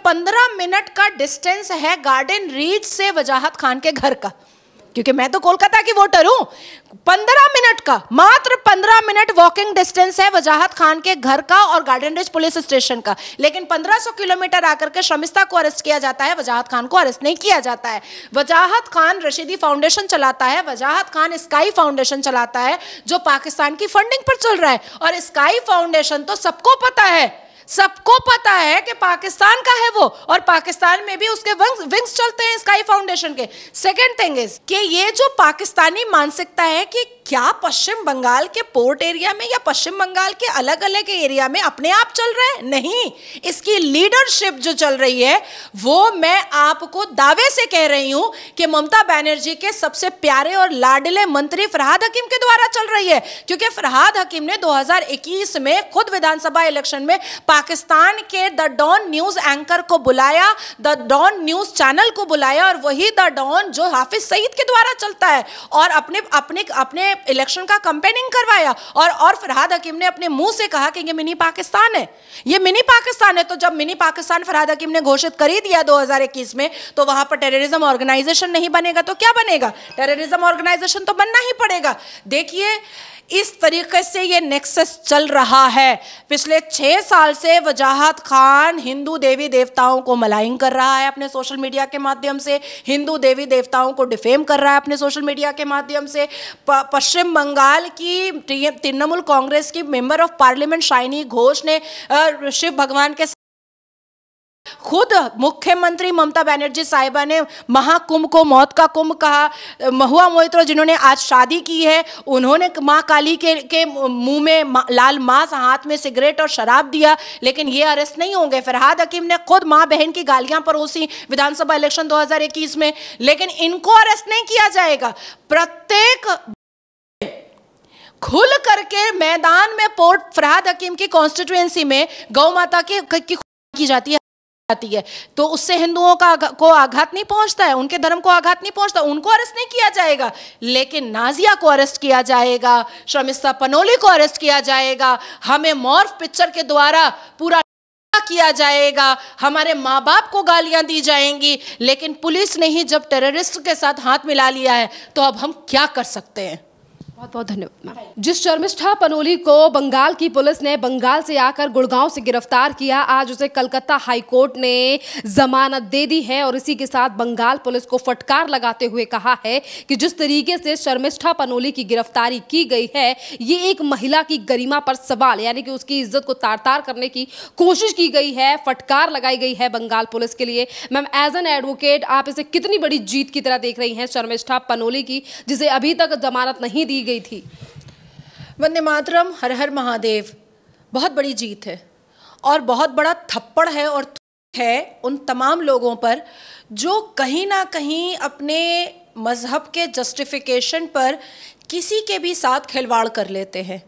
15 minute का distance है garden reach से वजाहत खान के घर का, क्योंकि मैं तो कोलकाता की वोटर हूं। 15 मिनट का, मात्र 15 मिनट वॉकिंग डिस्टेंस है वजाहत खान के घर का और गार्डन रिच पुलिस स्टेशन का, लेकिन 1500 किलोमीटर आकर के शर्मिस्ता को अरेस्ट किया जाता है, वजाहत खान को अरेस्ट नहीं किया जाता है। वजाहत खान रशीदी फाउंडेशन चलाता है, वजाहत खान स्काई फाउंडेशन चलाता है जो पाकिस्तान की फंडिंग पर चल रहा है, और स्काई फाउंडेशन तो सबको पता है, सबको पता है कि पाकिस्तान का है वो, और पाकिस्तान में भी उसके विंग्स चलते हैं स्काई फाउंडेशन के। सेकंड थिंग इज कि ये जो पाकिस्तानी मानसिकता है कि क्या पश्चिम बंगाल के पोर्ट एरिया में या पश्चिम बंगाल के अलग अलग एरिया में अपने आप चल रहा है, नहीं, इसकी लीडरशिप जो चल रही है वो मैं आपको दावे से कह रही हूं कि ममता बनर्जी के सबसे प्यारे और लाडले मंत्री फरहाद हकीम के द्वारा चल रही है, क्योंकि फरहाद हकीम ने 2021 में खुद विधानसभा इलेक्शन में पाकिस्तान के द डॉन न्यूज एंकर को बुलाया, द डॉन न्यूज चैनल को बुलाया, और वही द डॉन जो हाफिज सईद के द्वारा चलता है, और अपने अपने अपने इलेक्शन का कैंपेनिंग करवाया, और फरहाद हकीम ने अपने मुंह से कहा कि ये मिनी पाकिस्तान है, ये मिनी पाकिस्तान है। तो जब मिनी पाकिस्तान फरहाद हकीम ने घोषित कर ही दिया 2021 में, तो वहां पर टेररिज्म ऑर्गेनाइजेशन नहीं बनेगा तो क्या बनेगा? टेररिज्म ऑर्गेनाइजेशन तो बनना ही पड़ेगा। देखिए, इस तरीके से ये नेक्सस चल रहा है। पिछले 6 साल से वजाहत खान हिंदू देवी देवताओं को मलाइन कर रहा है अपने सोशल मीडिया के माध्यम से, हिंदू देवी देवताओं को डिफेम कर रहा है अपने सोशल मीडिया के माध्यम से। पश्चिम बंगाल की तृणमूल कांग्रेस की member of parliament shiny Ghosh ने शिव भगवान के, खुद मुख्यमंत्री ममता बनर्जी साहिबा ने महाकुंभ को मौत का कुंभ कहा। महुआ मोइत्रो जिन्होंने आज शादी की है, उन्होंने मां काली के मुंह में लाल मांस, हाथ में सिगरेट और शराब दिया, लेकिन ये अरेस्ट नहीं होंगे। फरहाद हकीम ने खुद मां बहन की गालियां परोसी विधानसभा इलेक्शन 2021 में, लेकिन इनको अरेस्ट नहीं किया जाएगा। प्रत्येक खुल करके मैदान में पोर्ट फरहाद हकीम की कॉन्स्टिट्यूएंसी में गौ माता की जाती है, तो उससे हिंदुओं को आघात नहीं पहुंचता है, उनके धर्म को आघात नहीं पहुंचता, उनको अरेस्ट नहीं किया जाएगा। लेकिन नाजिया को अरेस्ट किया जाएगा, शर्मिस्ता पनोली को अरेस्ट किया जाएगा, हमें मॉर्फ पिक्चर के द्वारा पूरा किया जाएगा, हमारे माँ बाप को गालियां दी जाएंगी। लेकिन पुलिस ने ही जब टेररिस्ट के साथ हाथ मिला लिया है, तो अब हम क्या कर सकते हैं? बहुत बहुत धन्यवाद। जिस शर्मिष्ठा पनोली को बंगाल की पुलिस ने बंगाल से आकर गुड़गांव से गिरफ्तार किया, आज उसे कलकत्ता हाईकोर्ट ने जमानत दे दी है, और इसी के साथ बंगाल पुलिस को फटकार लगाते हुए कहा है कि जिस तरीके से शर्मिष्ठा पनोली की गिरफ्तारी की गई है, ये एक महिला की गरिमा पर सवाल, यानी कि उसकी इज्जत को तार तार करने की कोशिश की गई है, फटकार लगाई गई है बंगाल पुलिस के लिए। मैम, एज एन एडवोकेट आप इसे कितनी बड़ी जीत की तरह देख रही हैं शर्मिष्ठा पनोली की, जिसे अभी तक जमानत नहीं दी गई थी? वंदे मातरम, हर हर महादेव, बहुत बड़ी जीत है और बहुत बड़ा थप्पड़ है और है उन तमाम लोगों पर जो कहीं ना कहीं अपने मजहब के जस्टिफिकेशन पर किसी के भी साथ खिलवाड़ कर लेते हैं।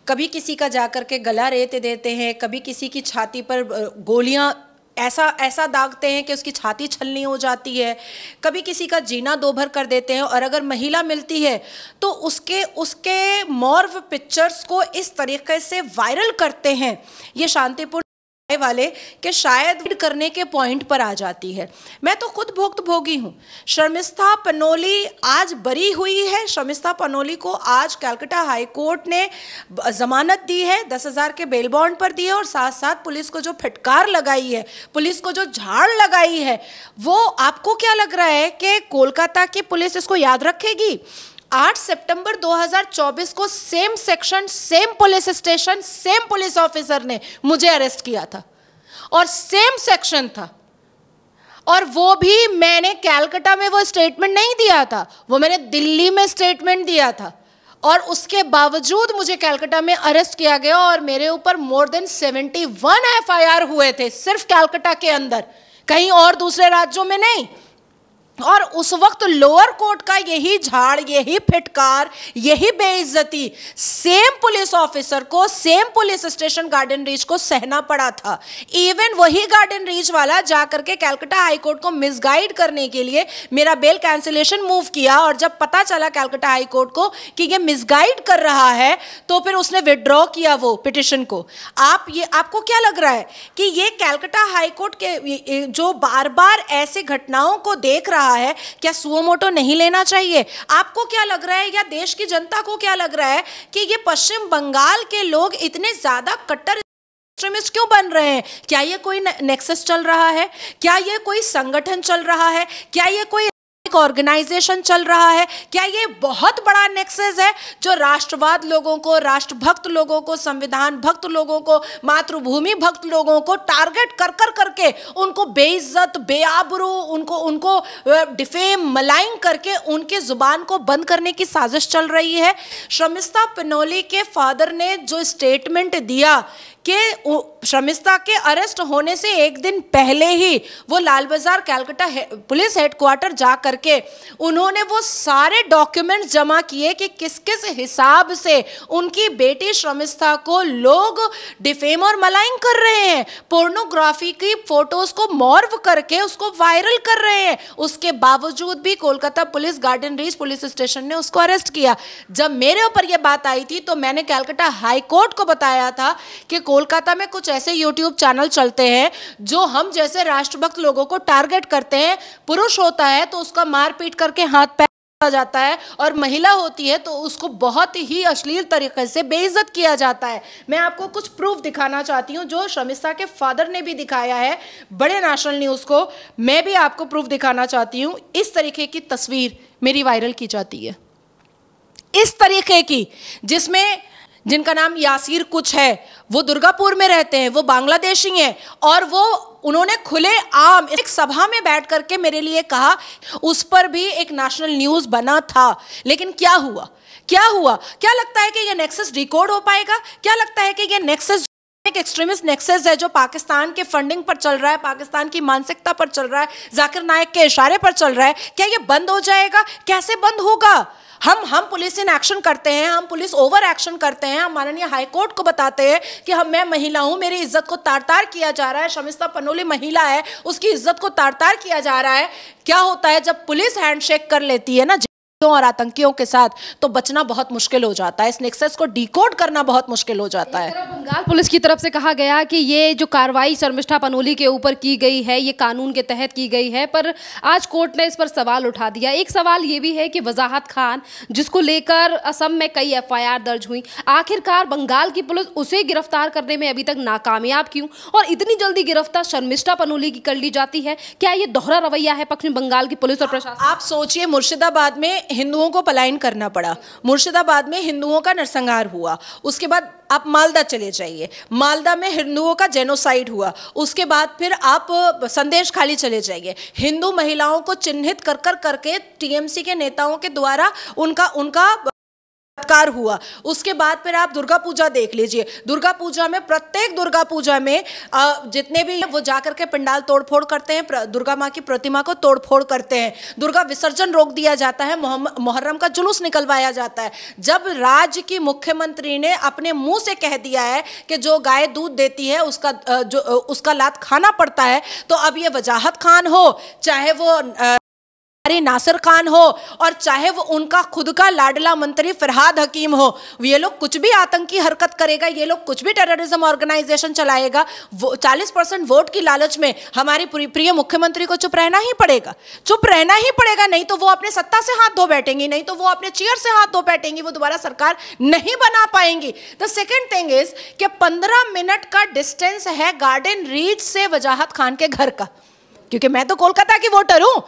कभी किसी का जाकर के गला रेत देते हैं, कभी किसी की छाती पर गोलियां ऐसा दागते हैं कि उसकी छाती छलनी हो जाती है, कभी किसी का जीना दो भर कर देते हैं, और अगर महिला मिलती है तो उसके मॉर्फ पिक्चर्स को इस तरीके से वायरल करते हैं, ये शांतिपूर्ण वाले कि शायद करने के पॉइंट पर आ जाती है। मैं तो खुद भुक्तभोगी हूँ। शर्मिष्ठा पनोली आज बरी हुई है। शर्मिष्ठा पनोली को आज कलकत्ता हाई कोर्ट ने जमानत दी है, 10,000 के बेल बॉन्ड पर दी है, और साथ साथ पुलिस को जो फटकार लगाई है, पुलिस को जो झाड़ लगाई है, वो आपको क्या लग रहा है कि कोलकाता की पुलिस इसको याद रखेगी? 8 सितंबर 2024 को same section, same police station, same police officer ने मुझे अरेस्ट किया था, और सेम सेक्शन था, और वो भी मैंने कलकत्ता में वो स्टेटमेंट नहीं दिया था, वो मैंने दिल्ली में स्टेटमेंट दिया था, और उसके बावजूद मुझे कलकत्ता में अरेस्ट किया गया, और मेरे ऊपर मोर देन 71 FIR हुए थे सिर्फ कलकत्ता के अंदर, कहीं और दूसरे राज्यों में नहीं। और उस वक्त लोअर कोर्ट का यही झाड़, यही फिटकार, यही बेइज्जती सेम पुलिस ऑफिसर को, same police station garden reach को सहना पड़ा था। इवन वही गार्डन रीच वाला जाकर के कलकत्ता हाई कोर्ट को मिसगाइड करने के लिए मेरा बेल कैंसिलेशन मूव किया, और जब पता चला कलकत्ता हाई कोर्ट को कि ये मिसगाइड कर रहा है तो फिर उसने विड्रॉ किया वो पिटिशन को। आपको क्या लग रहा है कि ये कलकत्ता हाई कोर्ट के जो बार बार ऐसे घटनाओं को देख रहा है, क्या सुओ मोटो नहीं लेना चाहिए? आपको क्या लग रहा है या देश की जनता को क्या लग रहा है कि ये पश्चिम बंगाल के लोग इतने ज्यादा कट्टर एक्सट्रीमिस्ट क्यों बन रहे हैं? क्या ये कोई नेक्सस चल रहा है? क्या ये कोई संगठन चल रहा है? क्या ये कोई ऑर्गेनाइजेशन चल रहा है? क्या ये बहुत बड़ा नेक्सस है जो राष्ट्रवाद लोगों को, राष्ट्रभक्त लोगों को, संविधान भक्त लोगों को, मातृभूमि भक्त लोगों को टारगेट कर करके उनको बेइज्जत, बेआबरू, उनको डिफेम, मलाइन करके उनके जुबान को बंद करने की साजिश चल रही है? शर्मिष्ठा पनोली के फादर ने जो स्टेटमेंट दिया कि शर्मिष्ठा के अरेस्ट होने से एक दिन पहले ही वो लाल बाजार कलकत्ता पुलिस हेडक्वार्टर जा करके उन्होंने वो सारे डॉक्यूमेंट्स जमा किए कि किस किस हिसाब से उनकी बेटी शर्मिष्ठा को लोग डिफेम और मलाइन कर रहे हैं, पोर्नोग्राफी की फोटोज को मॉर्फ करके उसको वायरल कर रहे हैं। उसके बावजूद भी Kolkata police garden reach police station ने उसको अरेस्ट किया। जब मेरे ऊपर ये बात आई थी तो मैंने कलकत्ता हाई कोर्ट को बताया था कि कोलकाता में कुछ ऐसे यूट्यूब चैनल चलते हैं जो हम जैसे राष्ट्रभक्त लोगों को टारगेट करते हैं। पुरुष होता है तो उसका मारपीट करके हाथ पैर आ जाता है, और महिला होती है तो उसको बहुत ही अश्लील तरीके से बेइज्जत किया जाता है। मैं आपको कुछ प्रूफ दिखाना चाहती हूँ जो शर्मिष्ठा के फादर ने भी दिखाया है बड़े नेशनल न्यूज़ को। मैं भी आपको प्रूफ दिखाना चाहती हूँ। इस तरीके की तस्वीर मेरी वायरल की जाती है, इस तरीके की, जिसमें जिनका नाम यासीर कुछ है, वो दुर्गापुर में रहते हैं, वो बांग्लादेशी हैं, और वो उन्होंने खुले आम एक सभा में बैठ करके मेरे लिए कहा। उस पर भी एक नेशनल न्यूज़ बना था, लेकिन क्या हुआ? क्या लगता है कि ये नेक्सस डिकोड हो पाएगा? क्या लगता है कि ये नेक्सस एक एक्सट्रीमिस्ट नेक्सस है जो पाकिस्तान के फंडिंग पर चल रहा है, पाकिस्तान की मानसिकता पर चल रहा है, जाकिर नायक के इशारे पर चल रहा है? क्या ये बंद हो जाएगा? कैसे बंद होगा? हम पुलिस इन एक्शन करते हैं, हम पुलिस ओवर एक्शन करते हैं, हम माननीय हाई कोर्ट को बताते हैं कि मैं महिला हूं, मेरी इज्जत को तार-तार किया जा रहा है। शर्मिष्ठा पनोली महिला है, उसकी इज्जत को तार-तार किया जा रहा है। क्या होता है जब पुलिस हैंडशेक कर लेती है ना और आतंकियों के साथ, तो बचना बहुत मुश्किल हो जाता है। इस नेक्सस को डिकोड करना बहुत मुश्किल हो जाता है। बंगाल पुलिस की तरफ से कहा गया कि ये जो कार्रवाई शर्मिष्ठा पनोली के ऊपर की गई है ये कानून के तहत की गई है, पर आज कोर्ट ने इस पर सवाल उठा दिया। एक सवाल ये भी है कि वजाहत खान, जिसको लेकर असम में कई एफआईआर दर्ज हुई, आखिरकार बंगाल की पुलिस उसे गिरफ्तार करने में अभी तक नाकामयाब क्यों, और इतनी जल्दी गिरफ्तार शर्मिष्ठा पनोली की कर ली जाती है? क्या ये दोहरा रवैया है पश्चिम बंगाल की पुलिस और प्रशासन? आप सोचिए, मुर्शिदाबाद में हिंदुओं को पलायन करना पड़ा, मुर्शिदाबाद में हिंदुओं का नरसंहार हुआ, उसके बाद आप मालदा चले जाइए, मालदा में हिंदुओं का जेनोसाइड हुआ, उसके बाद फिर आप संदेश खाली चले जाइए, हिंदू महिलाओं को चिन्हित कर करके टीएमसी के नेताओं के द्वारा उनका बलात्कार हुआ। उसके बाद फिर आप दुर्गा पूजा देख लीजिए, दुर्गा पूजा में, प्रत्येक दुर्गा पूजा में जितने भी वो जाकर के पंडाल तोड़फोड़ करते हैं, दुर्गा माँ की प्रतिमा को तोड़फोड़ करते हैं, दुर्गा विसर्जन रोक दिया जाता है, मुहर्रम का जुलूस निकलवाया जाता है। जब राज्य की मुख्यमंत्री ने अपने मुंह से कह दिया है कि जो गाय दूध देती है उसका लात खाना पड़ता है, तो अब ये वजाहत खान हो, चाहे वो नासिर खान हो, और चाहे वो उनका खुद का लाडला मंत्री फरहाद हकीम हो, ये लोग कुछ भी आतंकी हरकत करेगा, ये लोग कुछ भी टेररिज्म ऑर्गेनाइजेशन चलाएगा, 40% वोट की लालच में हमारी प्रिय मुख्यमंत्री को चुप रहना ही पड़ेगा। नहीं तो वो अपने सत्ता से हाथ धो बैठेंगी, नहीं तो वो अपने चेयर से हाथ धो बैठेंगी, वो दोबारा सरकार नहीं बना पाएंगी। द सेकेंड थिंग इज कि 15 मिनट का डिस्टेंस है गार्डन रीच से वजाहत खान के घर का, क्योंकि मैं तो कोलकाता की वोटर हूं।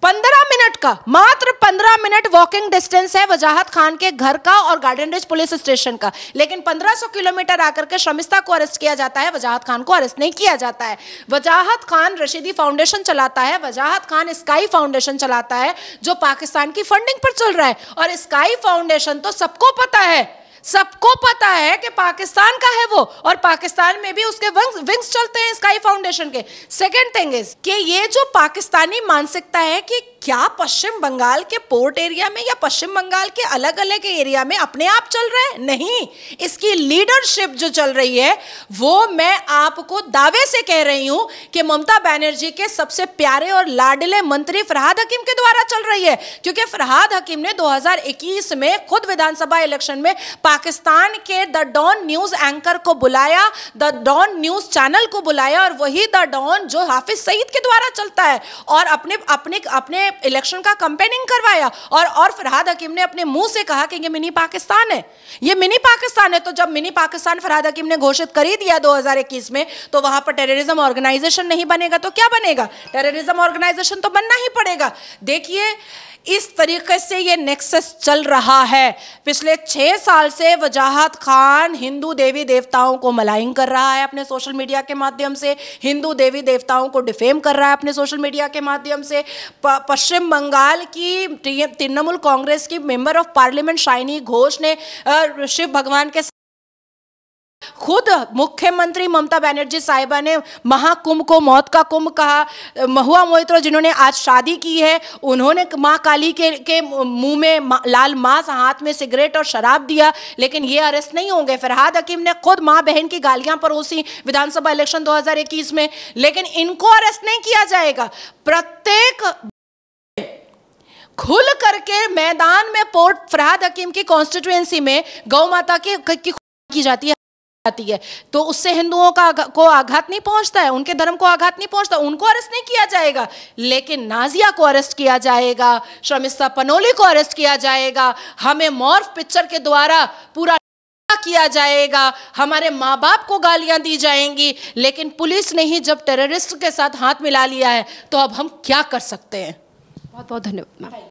15 मिनट का, मात्र 15 मिनट वॉकिंग डिस्टेंस है वजाहत खान के घर का और गार्डन रीच पुलिस स्टेशन का, लेकिन 1500 किलोमीटर आकर के शर्मिष्ठा को अरेस्ट किया जाता है, वजाहत खान को अरेस्ट नहीं किया जाता है। वजाहत खान रशीदी फाउंडेशन चलाता है, वजाहत खान स्काई फाउंडेशन चलाता है जो पाकिस्तान की फंडिंग पर चल रहा है, और स्काई फाउंडेशन तो सबको पता है सबको पता है कि पाकिस्तान का है वो, और पाकिस्तान में भी उसके विंग्स चलते हैं स्काई फाउंडेशन के। सेकंड थिंग इज कि ये जो पाकिस्तानी मानसिकता है कि क्या पश्चिम बंगाल के पोर्ट एरिया में या पश्चिम बंगाल के अलग अलग एरिया में अपने आप चल रहा है, नहीं, इसकी लीडरशिप जो चल रही है वो मैं आपको दावे से कह रही हूं कि ममता बनर्जी के सबसे प्यारे और लाडले मंत्री फरहाद हकीम के द्वारा चल रही है। क्योंकि फरहाद हकीम ने 2021 में खुद विधानसभा इलेक्शन में पाकिस्तान के द डॉन न्यूज एंकर को बुलाया, द डॉन न्यूज चैनल को बुलाया, और वही द डॉन जो हाफिज सईद के द्वारा चलता है, और अपने अपने अपने इलेक्शन का कैंपेनिंग करवाया। और फरहाद हकीम ने अपने मुंह से कहा कि ये मिनी पाकिस्तान है, ये मिनी पाकिस्तान है। तो जब मिनी पाकिस्तान फरहाद हकीम ने घोषित कर ही दिया 2021 में, तो वहां पर टेररिज्म ऑर्गेनाइजेशन नहीं बनेगा तो क्या बनेगा? टेररिज्म ऑर्गेनाइजेशन तो बनना ही पड़ेगा। देखिए इस तरीके से ये नेक्सस चल रहा है। पिछले 6 साल से वजाहत खान हिंदू देवी देवताओं को मलाइन कर रहा है अपने सोशल मीडिया के माध्यम से, हिंदू देवी देवताओं को डिफेम कर रहा है अपने सोशल मीडिया के माध्यम से। पश्चिम बंगाल की तृणमूल कांग्रेस की member of parliament shiny Ghosh ने शिव भगवान के, खुद मुख्यमंत्री ममता बनर्जी साहिबा ने महाकुंभ को मौत का कुंभ कहा। महुआ मोइत्रो जिन्होंने आज शादी की है, उन्होंने मां काली के मुंह में लाल मांस, हाथ में सिगरेट और शराब दिया, लेकिन ये अरेस्ट नहीं होंगे। फरहाद हकीम ने खुद मां बहन की गालियां परोसी विधानसभा इलेक्शन 2021 में, लेकिन इनको अरेस्ट नहीं किया जाएगा। प्रत्येक खुल करके मैदान में पोर्ट फरहाद हकीम की कॉन्स्टिट्यूएंसी में गौ माता की जाती है, तो उससे हिंदुओं को आघात नहीं पहुंचता है, उनके धर्म को आघात नहीं पहुंचता, उनको अरेस्ट नहीं किया जाएगा। लेकिन नाजिया को अरेस्ट किया जाएगा, शर्मिस्ता पनोली को अरेस्ट किया जाएगा, हमें मॉर्फ पिक्चर के द्वारा पूरा किया जाएगा, हमारे माँ बाप को गालियां दी जाएंगी। लेकिन पुलिस ने ही जब टेररिस्ट के साथ हाथ मिला लिया है तो अब हम क्या कर सकते हैं? बहुत बहुत धन्यवाद।